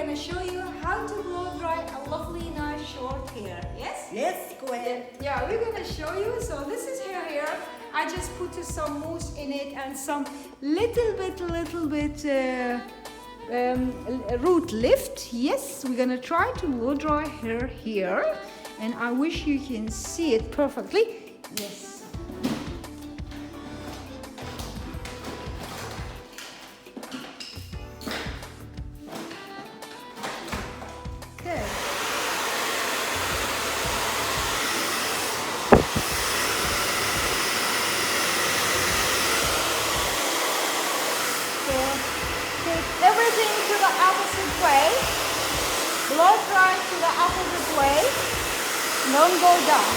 gonna show you how to blow dry a lovely nice short hair. Yes? Yes, go ahead. Yeah, we're gonna show you. So this is her hair. I just put some mousse in it and some little bit root lift. Yes, we're gonna try to blow dry her here, and I wish you can see it perfectly. Yes. Good. So take everything to the opposite way. Blow dry to the opposite way. Don't go down.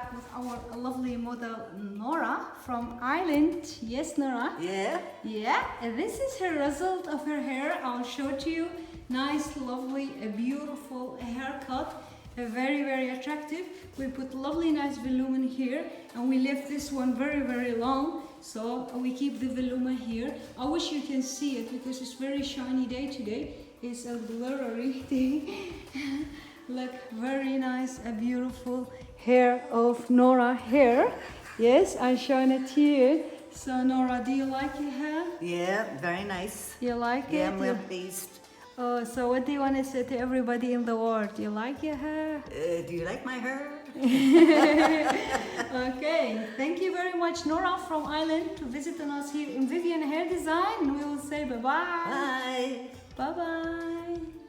back with our lovely model Nora from Ireland. Yes, Nora? Yeah. Yeah, and this is her result of her hair. I'll show it to you. Nice, lovely, a beautiful haircut. Very, very attractive. We put lovely, nice volumen here, and we left this one very, very long. So we keep the volume here. I wish you can see it because it's very shiny day today. It's a blurry day. Look, very nice, a beautiful hair of Nora hair. Yes, I'm showing it here. So Nora, do you like your hair? Yeah, very nice. You like it? Yeah, I'm real pleased. Oh, so what do you want to say to everybody in the world? Do you like your hair? Do you like my hair? Okay, thank you very much, Nora from Ireland, to visit us here in Vivian Hair Design. We will say bye-bye. Bye. Bye-bye.